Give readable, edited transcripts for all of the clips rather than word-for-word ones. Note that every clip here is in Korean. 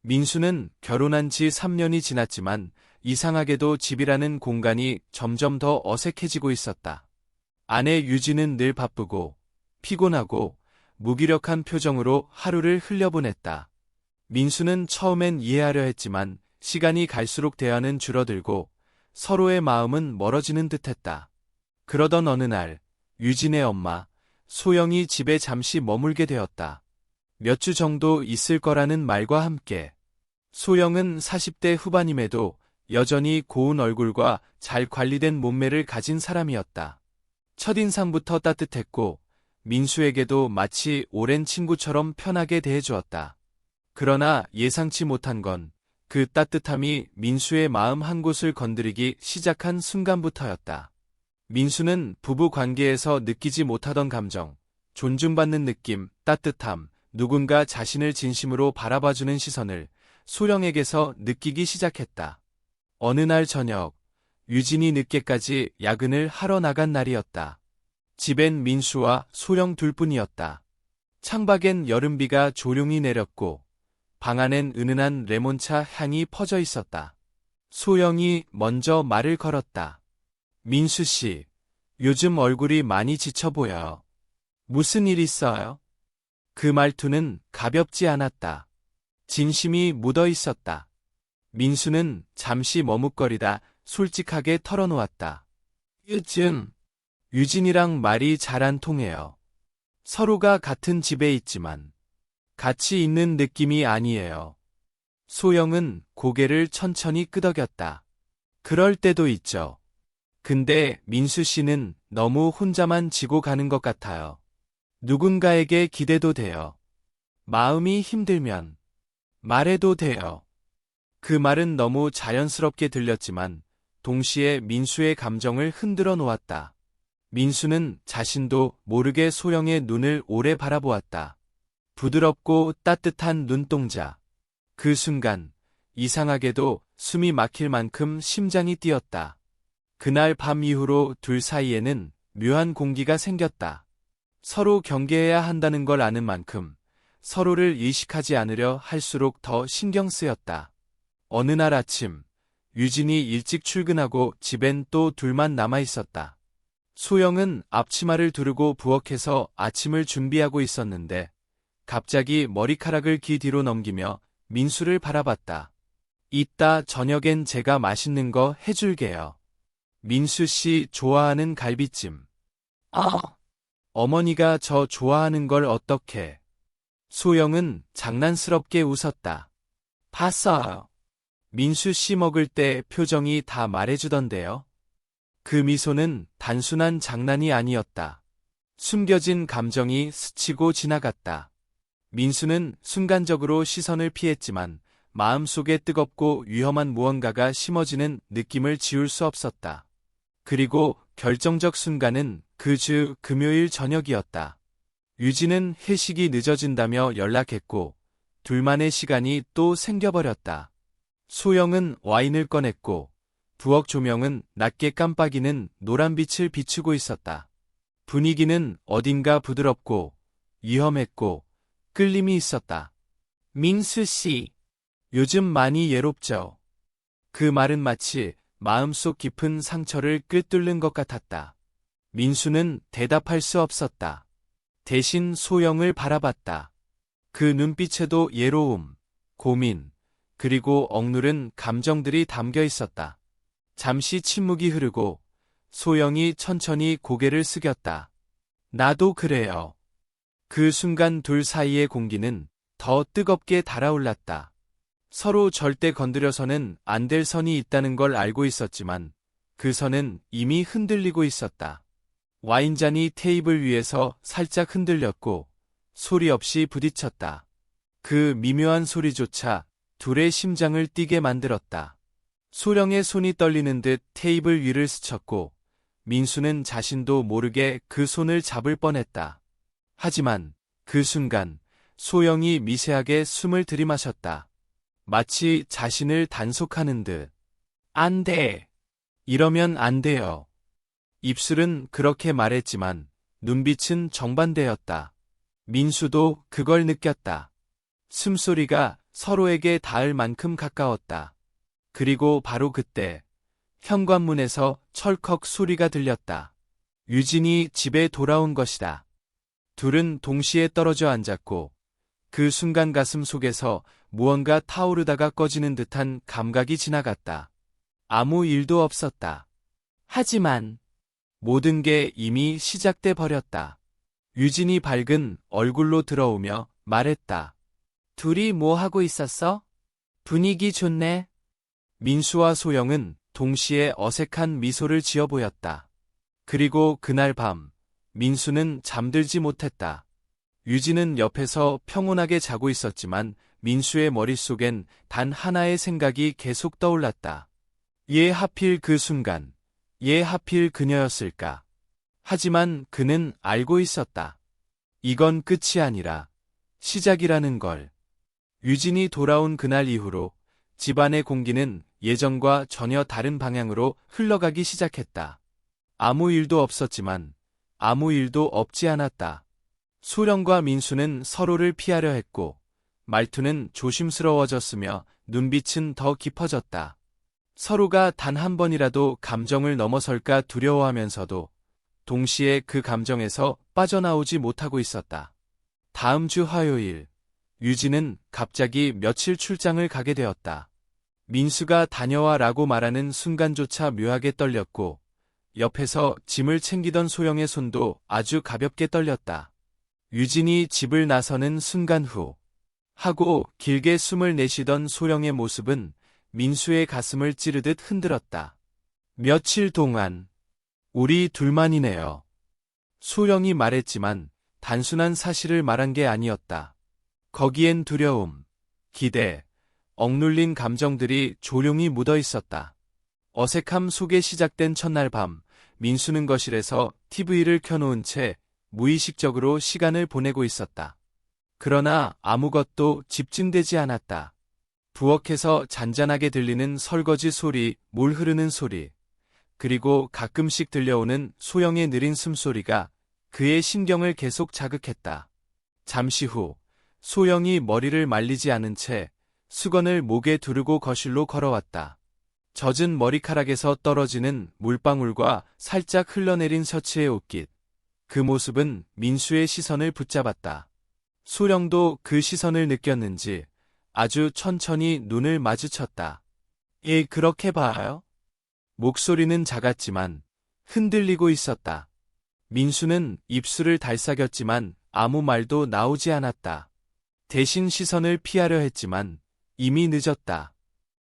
민수는 결혼한 지 3년이 지났지만 이상하게도 집이라는 공간이 점점 더 어색해지고 있었다. 아내 유진은 늘 바쁘고 피곤하고 무기력한 표정으로 하루를 흘려보냈다. 민수는 처음엔 이해하려 했지만 시간이 갈수록 대화는 줄어들고 서로의 마음은 멀어지는 듯했다. 그러던 어느 날 유진의 엄마 소영이 집에 잠시 머물게 되었다. 몇 주 정도 있을 거라는 말과 함께 소영은 40대 후반임에도 여전히 고운 얼굴과 잘 관리된 몸매를 가진 사람이었다. 첫인상부터 따뜻했고 민수에게도 마치 오랜 친구처럼 편하게 대해주었다. 그러나 예상치 못한 건 그 따뜻함이 민수의 마음 한 곳을 건드리기 시작한 순간부터였다. 민수는 부부 관계에서 느끼지 못하던 감정, 존중받는 느낌, 따뜻함, 누군가 자신을 진심으로 바라봐주는 시선을 소영에게서 느끼기 시작했다. 어느 날 저녁, 유진이 늦게까지 야근을 하러 나간 날이었다. 집엔 민수와 소영 둘뿐이었다. 창밖엔 여름비가 조용히 내렸고 방 안엔 은은한 레몬차 향이 퍼져 있었다. 소영이 먼저 말을 걸었다. 민수 씨, 요즘 얼굴이 많이 지쳐 보여요. 무슨 일 있어요? 그 말투는 가볍지 않았다. 진심이 묻어 있었다. 민수는 잠시 머뭇거리다 솔직하게 털어놓았다. 요즘 유진이랑 말이 잘 안 통해요. 서로가 같은 집에 있지만 같이 있는 느낌이 아니에요. 소영은 고개를 천천히 끄덕였다. 그럴 때도 있죠. 근데 민수 씨는 너무 혼자만 지고 가는 것 같아요. 누군가에게 기대도 돼요. 마음이 힘들면 말해도 돼요. 그 말은 너무 자연스럽게 들렸지만 동시에 민수의 감정을 흔들어 놓았다. 민수는 자신도 모르게 소영의 눈을 오래 바라보았다. 부드럽고 따뜻한 눈동자. 그 순간 이상하게도 숨이 막힐 만큼 심장이 뛰었다. 그날 밤 이후로 둘 사이에는 묘한 공기가 생겼다. 서로 경계해야 한다는 걸 아는 만큼 서로를 의식하지 않으려 할수록 더 신경 쓰였다. 어느 날 아침, 유진이 일찍 출근하고 집엔 또 둘만 남아 있었다. 소영은 앞치마를 두르고 부엌에서 아침을 준비하고 있었는데 갑자기 머리카락을 귀 뒤로 넘기며 민수를 바라봤다. 이따 저녁엔 제가 맛있는 거 해줄게요. 민수 씨 좋아하는 갈비찜. 어머니가 저 좋아하는 걸 어떻게? 소영은 장난스럽게 웃었다. 봤어요. 민수 씨 먹을 때 표정이 다 말해주던데요. 그 미소는 단순한 장난이 아니었다. 숨겨진 감정이 스치고 지나갔다. 민수는 순간적으로 시선을 피했지만 마음속에 뜨겁고 위험한 무언가가 심어지는 느낌을 지울 수 없었다. 그리고 결정적 순간은 그 주 금요일 저녁이었다. 유진은 회식이 늦어진다며 연락했고 둘만의 시간이 또 생겨버렸다. 소영은 와인을 꺼냈고 부엌 조명은 낮게 깜빡이는 노란빛을 비추고 있었다. 분위기는 어딘가 부드럽고 위험했고 끌림이 있었다. 민수 씨, 요즘 많이 예롭죠? 그 말은 마치 마음속 깊은 상처를 꿰뚫는 것 같았다. 민수는 대답할 수 없었다. 대신 소영을 바라봤다. 그 눈빛에도 예로움, 고민, 그리고 억누른 감정들이 담겨 있었다. 잠시 침묵이 흐르고 소영이 천천히 고개를 숙였다. 나도 그래요. 그 순간 둘 사이의 공기는 더 뜨겁게 달아올랐다. 서로 절대 건드려서는 안 될 선이 있다는 걸 알고 있었지만 그 선은 이미 흔들리고 있었다. 와인잔이 테이블 위에서 살짝 흔들렸고 소리 없이 부딪혔다. 그 미묘한 소리조차 둘의 심장을 뛰게 만들었다. 소령의 손이 떨리는 듯 테이블 위를 스쳤고 민수는 자신도 모르게 그 손을 잡을 뻔했다. 하지만 그 순간 소영이 미세하게 숨을 들이마셨다. 마치 자신을 단속하는 듯. 안 돼. 이러면 안 돼요. 입술은 그렇게 말했지만 눈빛은 정반대였다. 민수도 그걸 느꼈다. 숨소리가 서로에게 닿을 만큼 가까웠다. 그리고 바로 그때 현관문에서 철컥 소리가 들렸다. 유진이 집에 돌아온 것이다. 둘은 동시에 떨어져 앉았고 그 순간 가슴 속에서 무언가 타오르다가 꺼지는 듯한 감각이 지나갔다. 아무 일도 없었다. 하지만 모든 게 이미 시작돼 버렸다. 유진이 밝은 얼굴로 들어오며 말했다. 둘이 뭐 하고 있었어? 분위기 좋네. 민수와 소영은 동시에 어색한 미소를 지어 보였다. 그리고 그날 밤, 민수는 잠들지 못했다. 유진은 옆에서 평온하게 자고 있었지만 민수의 머릿속엔 단 하나의 생각이 계속 떠올랐다. 얘 하필 그 순간, 얘 하필 그녀였을까? 하지만 그는 알고 있었다. 이건 끝이 아니라 시작이라는 걸. 유진이 돌아온 그날 이후로 집안의 공기는 예전과 전혀 다른 방향으로 흘러가기 시작했다. 아무 일도 없었지만 아무 일도 없지 않았다. 소령과 민수는 서로를 피하려 했고 말투는 조심스러워졌으며 눈빛은 더 깊어졌다. 서로가 단 한 번이라도 감정을 넘어설까 두려워하면서도 동시에 그 감정에서 빠져나오지 못하고 있었다. 다음 주 화요일, 유진은 갑자기 며칠 출장을 가게 되었다. 민수가 다녀와라고 말하는 순간조차 묘하게 떨렸고 옆에서 짐을 챙기던 소영의 손도 아주 가볍게 떨렸다. 유진이 집을 나서는 순간 후 하고 길게 숨을 내쉬던 소영의 모습은 민수의 가슴을 찌르듯 흔들었다. 며칠 동안 우리 둘만이네요. 소영이 말했지만 단순한 사실을 말한 게 아니었다. 거기엔 두려움, 기대, 억눌린 감정들이 조용히 묻어 있었다. 어색함 속에 시작된 첫날 밤, 민수는 거실에서 TV를 켜놓은 채 무의식적으로 시간을 보내고 있었다. 그러나 아무것도 집중되지 않았다. 부엌에서 잔잔하게 들리는 설거지 소리, 물 흐르는 소리, 그리고 가끔씩 들려오는 소영의 느린 숨소리가 그의 신경을 계속 자극했다. 잠시 후 소영이 머리를 말리지 않은 채 수건을 목에 두르고 거실로 걸어왔다. 젖은 머리카락에서 떨어지는 물방울과 살짝 흘러내린 셔츠의 옷깃. 그 모습은 민수의 시선을 붙잡았다. 소영도 그 시선을 느꼈는지 아주 천천히 눈을 마주쳤다. 예, 그렇게 봐요? 목소리는 작았지만 흔들리고 있었다. 민수는 입술을 달싹였지만 아무 말도 나오지 않았다. 대신 시선을 피하려 했지만 이미 늦었다.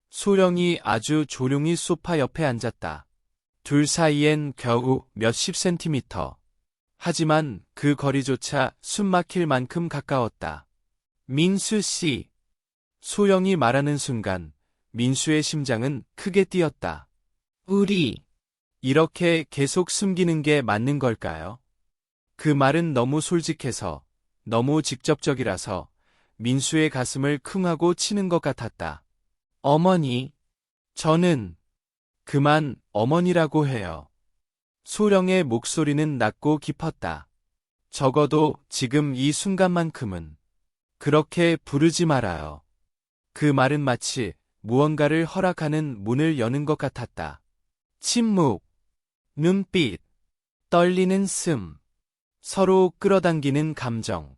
소영이 아주 조용히 소파 옆에 앉았다. 둘 사이엔 겨우 몇십 센티미터. 하지만 그 거리조차 숨막힐 만큼 가까웠다. 민수 씨. 소영이 말하는 순간 민수의 심장은 크게 뛰었다. 우리 이렇게 계속 숨기는 게 맞는 걸까요? 그 말은 너무 솔직해서, 너무 직접적이라서 민수의 가슴을 쿵 하고 치는 것 같았다. 어머니, 저는 그만 어머니라고 해요. 소령의 목소리는 낮고 깊었다. 적어도 지금 이 순간만큼은 그렇게 부르지 말아요. 그 말은 마치 무언가를 허락하는 문을 여는 것 같았다. 침묵, 눈빛, 떨리는 숨, 서로 끌어당기는 감정.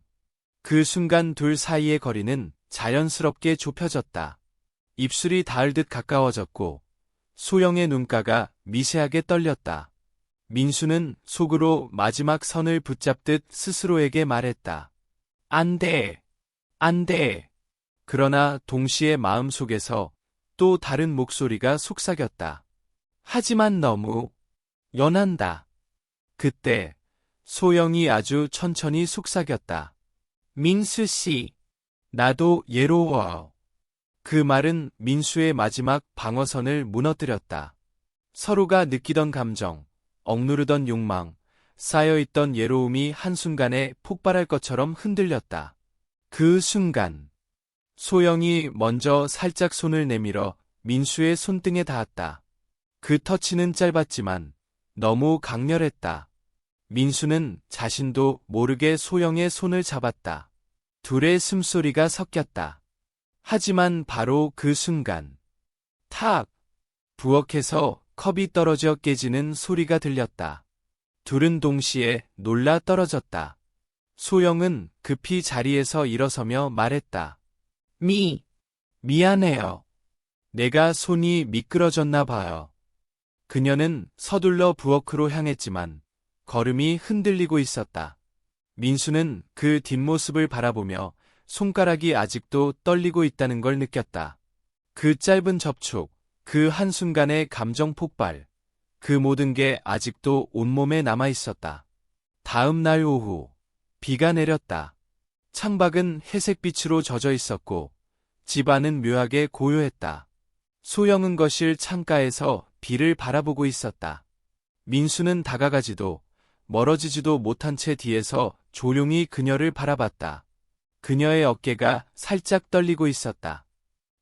그 순간 둘 사이의 거리는 자연스럽게 좁혀졌다. 입술이 닿을 듯 가까워졌고 소영의 눈가가 미세하게 떨렸다. 민수는 속으로 마지막 선을 붙잡듯 스스로에게 말했다. 안 돼, 안 돼. 그러나 동시에 마음속에서 또 다른 목소리가 속삭였다. 하지만 너무 연한다. 그때 소영이 아주 천천히 속삭였다. 민수 씨, 나도 예로워. 그 말은 민수의 마지막 방어선을 무너뜨렸다. 서로가 느끼던 감정, 억누르던 욕망, 쌓여있던 예로움이 한순간에 폭발할 것처럼 흔들렸다. 그 순간 소영이 먼저 살짝 손을 내밀어 민수의 손등에 닿았다. 그 터치는 짧았지만 너무 강렬했다. 민수는 자신도 모르게 소영의 손을 잡았다. 둘의 숨소리가 섞였다. 하지만 바로 그 순간, 탁! 부엌에서 컵이 떨어져 깨지는 소리가 들렸다. 둘은 동시에 놀라 떨어졌다. 소영은 급히 자리에서 일어서며 말했다. 미안해요. 내가 손이 미끄러졌나 봐요. 그녀는 서둘러 부엌으로 향했지만 걸음이 흔들리고 있었다. 민수는 그 뒷모습을 바라보며 손가락이 아직도 떨리고 있다는 걸 느꼈다. 그 짧은 접촉, 그 한순간의 감정 폭발, 그 모든 게 아직도 온몸에 남아 있었다. 다음 날 오후, 비가 내렸다. 창밖은 회색빛으로 젖어 있었고 집안은 묘하게 고요했다. 소영은 거실 창가에서 비를 바라보고 있었다. 민수는 다가가지도 멀어지지도 못한 채 뒤에서 조용히 그녀를 바라봤다. 그녀의 어깨가 살짝 떨리고 있었다.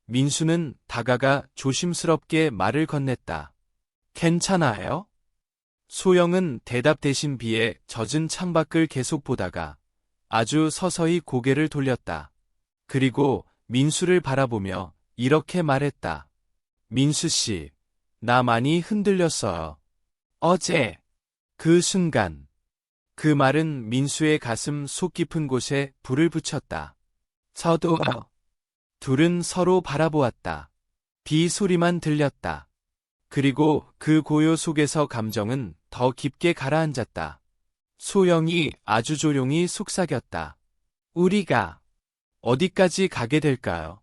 민수는 다가가 조심스럽게 말을 건넸다. 괜찮아요? 소영은 대답 대신 비에 젖은 창밖을 계속 보다가 아주 서서히 고개를 돌렸다. 그리고 민수를 바라보며 이렇게 말했다. 민수 씨, 나 많이 흔들렸어요. 어제. 그 순간. 그 말은 민수의 가슴 속 깊은 곳에 불을 붙였다. 저도요. 둘은 서로 바라보았다. 비 소리만 들렸다. 그리고 그 고요 속에서 감정은 더 깊게 가라앉았다. 소영이 아주 조용히 속삭였다. 우리가 어디까지 가게 될까요?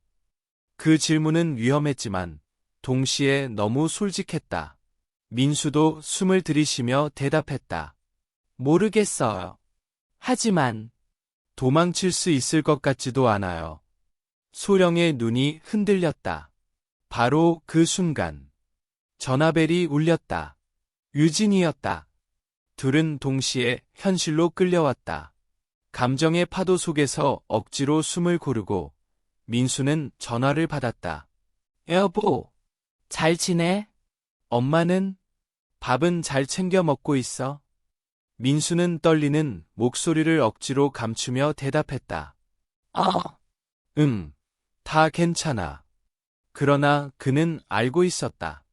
그 질문은 위험했지만 동시에 너무 솔직했다. 민수도 숨을 들이쉬며 대답했다. 모르겠어요. 하지만 도망칠 수 있을 것 같지도 않아요. 소영의 눈이 흔들렸다. 바로 그 순간 전화벨이 울렸다. 유진이었다. 둘은 동시에 현실로 끌려왔다. 감정의 파도 속에서 억지로 숨을 고르고 민수는 전화를 받았다. 여보, 잘 지내? 엄마는? 밥은 잘 챙겨 먹고 있어? 민수는 떨리는 목소리를 억지로 감추며 대답했다. 다 괜찮아. 그러나 그는 알고 있었다.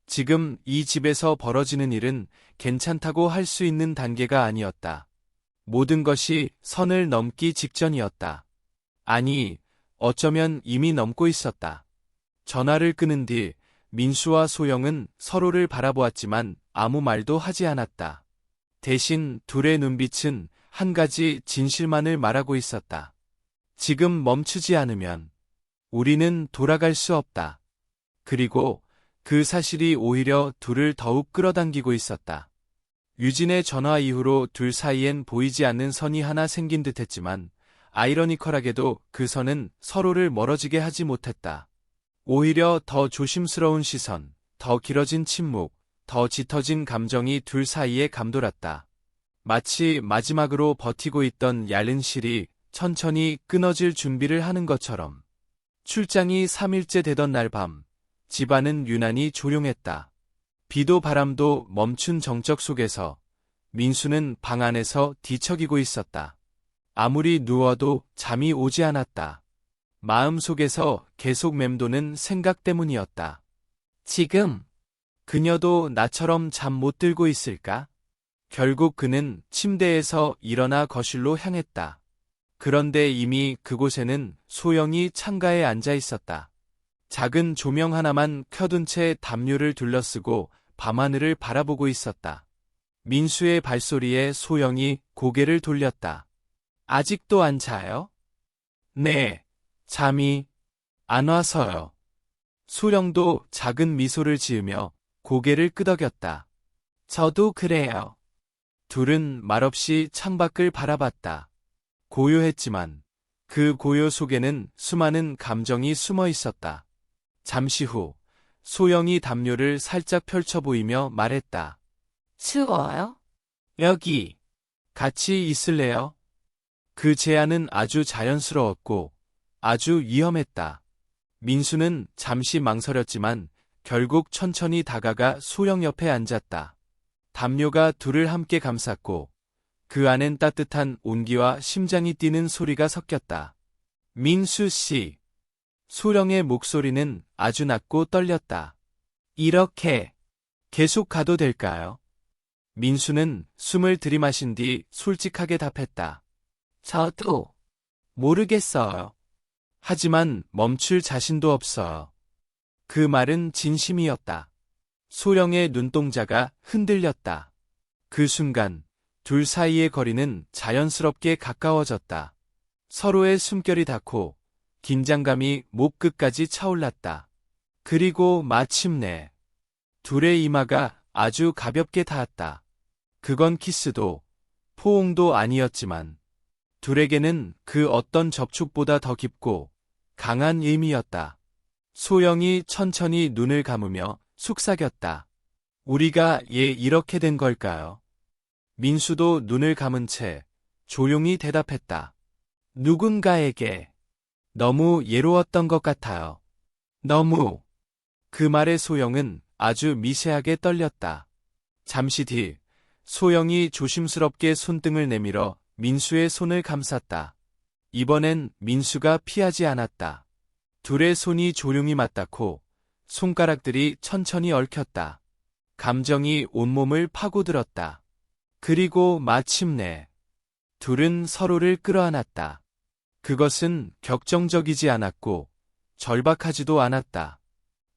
지금 이 집에서 벌어지는 일은 괜찮다고 할 수 있는 단계가 아니었다. 모든 것이 선을 넘기 직전이었다. 아니, 어쩌면 이미 넘고 있었다. 전화를 끊은 뒤 민수와 소영은 서로를 바라보았지만 아무 말도 하지 않았다. 대신 둘의 눈빛은 한 가지 진실만을 말하고 있었다. 지금 멈추지 않으면 우리는 돌아갈 수 없다. 그리고 그 사실이 오히려 둘을 더욱 끌어당기고 있었다. 유진의 전화 이후로 둘 사이엔 보이지 않는 선이 하나 생긴 듯했지만 아이러니컬하게도 그 선은 서로를 멀어지게 하지 못했다. 오히려 더 조심스러운 시선, 더 길어진 침묵, 더 짙어진 감정이 둘 사이에 감돌았다. 마치 마지막으로 버티고 있던 얇은 실이 천천히 끊어질 준비를 하는 것처럼. 출장이 3일째 되던 날 밤, 집안은 유난히 조용했다. 비도 바람도 멈춘 정적 속에서 민수는 방 안에서 뒤척이고 있었다. 아무리 누워도 잠이 오지 않았다. 마음속에서 계속 맴도는 생각 때문이었다. 지금 그녀도 나처럼 잠 못 들고 있을까? 결국 그는 침대에서 일어나 거실로 향했다. 그런데 이미 그곳에는 소영이 창가에 앉아 있었다. 작은 조명 하나만 켜둔 채 담요를 둘러쓰고 밤하늘을 바라보고 있었다. 민수의 발소리에 소영이 고개를 돌렸다. 아직도 안 자요? 네, 잠이 안 와서요. 소영도 작은 미소를 지으며 고개를 끄덕였다. 저도 그래요. 둘은 말없이 창밖을 바라봤다. 고요했지만 그 고요 속에는 수많은 감정이 숨어 있었다. 잠시 후 소영이 담요를 살짝 펼쳐 보이며 말했다. 추워요? 여기 같이 있을래요? 그 제안은 아주 자연스러웠고 아주 위험했다. 민수는 잠시 망설였지만 결국 천천히 다가가 소영 옆에 앉았다. 담요가 둘을 함께 감쌌고 그 안엔 따뜻한 온기와 심장이 뛰는 소리가 섞였다. 민수 씨. 소령의 목소리는 아주 낮고 떨렸다. 이렇게 계속 가도 될까요? 민수는 숨을 들이마신 뒤 솔직하게 답했다. 저도 모르겠어요. 하지만 멈출 자신도 없어요. 그 말은 진심이었다. 소령의 눈동자가 흔들렸다. 그 순간 둘 사이의 거리는 자연스럽게 가까워졌다. 서로의 숨결이 닿고 긴장감이 목 끝까지 차올랐다. 그리고 마침내 둘의 이마가 아주 가볍게 닿았다. 그건 키스도 포옹도 아니었지만 둘에게는 그 어떤 접촉보다 더 깊고 강한 의미였다. 소영이 천천히 눈을 감으며 속삭였다. 우리가 이렇게 된 걸까요? 민수도 눈을 감은 채 조용히 대답했다. 누군가에게 너무 예로웠던 것 같아요. 너무. 그 말에 소영은 아주 미세하게 떨렸다. 잠시 뒤 소영이 조심스럽게 손등을 내밀어 민수의 손을 감쌌다. 이번엔 민수가 피하지 않았다. 둘의 손이 조용히 맞닿고 손가락들이 천천히 얽혔다. 감정이 온몸을 파고들었다. 그리고 마침내 둘은 서로를 끌어안았다. 그것은 격정적이지 않았고 절박하지도 않았다.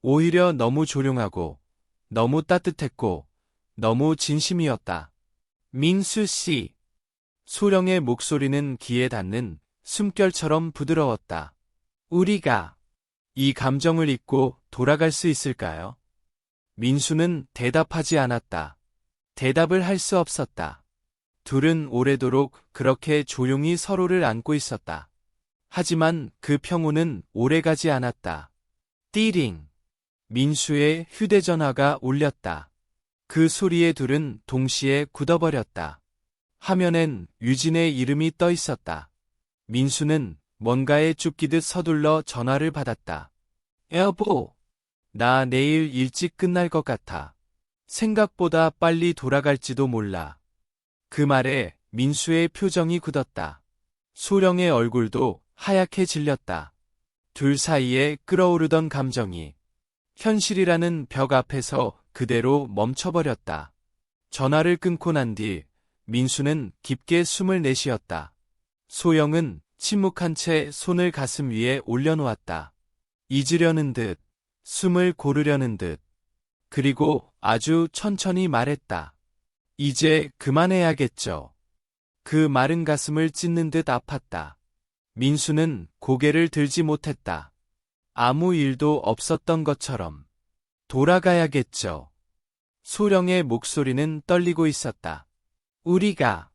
오히려 너무 조용하고 너무 따뜻했고 너무 진심이었다. 민수 씨. 소령의 목소리는 귀에 닿는 숨결처럼 부드러웠다. 우리가 이 감정을 잊고 돌아갈 수 있을까요? 민수는 대답하지 않았다. 대답을 할 수 없었다. 둘은 오래도록 그렇게 조용히 서로를 안고 있었다. 하지만 그 평온은 오래가지 않았다. 띠링. 민수의 휴대전화가 울렸다. 그 소리에 둘은 동시에 굳어버렸다. 화면엔 유진의 이름이 떠 있었다. 민수는 뭔가에 쫓기듯 서둘러 전화를 받았다. 여보, 나 내일 일찍 끝날 것 같아. 생각보다 빨리 돌아갈지도 몰라. 그 말에 민수의 표정이 굳었다. 소령의 얼굴도 하얗게 질렸다. 둘 사이에 끓어오르던 감정이 현실이라는 벽 앞에서 그대로 멈춰버렸다. 전화를 끊고 난 뒤 민수는 깊게 숨을 내쉬었다. 소영은 침묵한 채 손을 가슴 위에 올려놓았다. 잊으려는 듯, 숨을 고르려는 듯, 그리고 아주 천천히 말했다. 이제 그만해야겠죠. 그 마른 가슴을 찢는 듯 아팠다. 민수는 고개를 들지 못했다. 아무 일도 없었던 것처럼. 돌아가야겠죠. 소령의 목소리는 떨리고 있었다. 우리가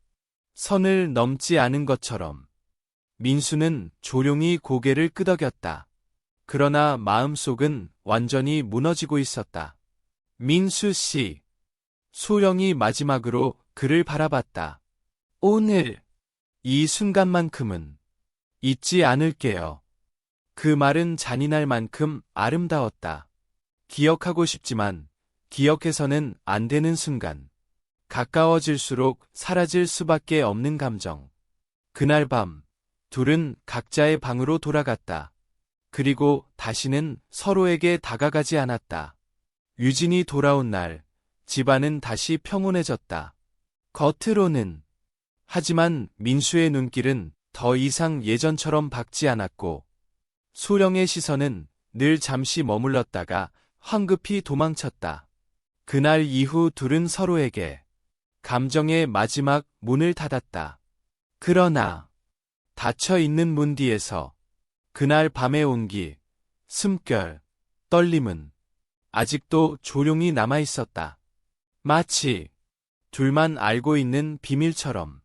선을 넘지 않은 것처럼. 민수는 조용히 고개를 끄덕였다. 그러나 마음속은 완전히 무너지고 있었다. 민수 씨. 소령이 마지막으로 그를 바라봤다. 오늘 이 순간만큼은 잊지 않을게요. 그 말은 잔인할 만큼 아름다웠다. 기억하고 싶지만 기억해서는 안 되는 순간. 가까워질수록 사라질 수밖에 없는 감정. 그날 밤 둘은 각자의 방으로 돌아갔다. 그리고 다시는 서로에게 다가가지 않았다. 유진이 돌아온 날 집안은 다시 평온해졌다. 겉으로는. 하지만 민수의 눈길은 더 이상 예전처럼 밝지 않았고 소령의 시선은 늘 잠시 머물렀다가 황급히 도망쳤다. 그날 이후 둘은 서로에게 감정의 마지막 문을 닫았다. 그러나 닫혀있는 문 뒤에서 그날 밤의 온기, 숨결, 떨림은 아직도 조용히 남아있었다. 마치 둘만 알고 있는 비밀처럼.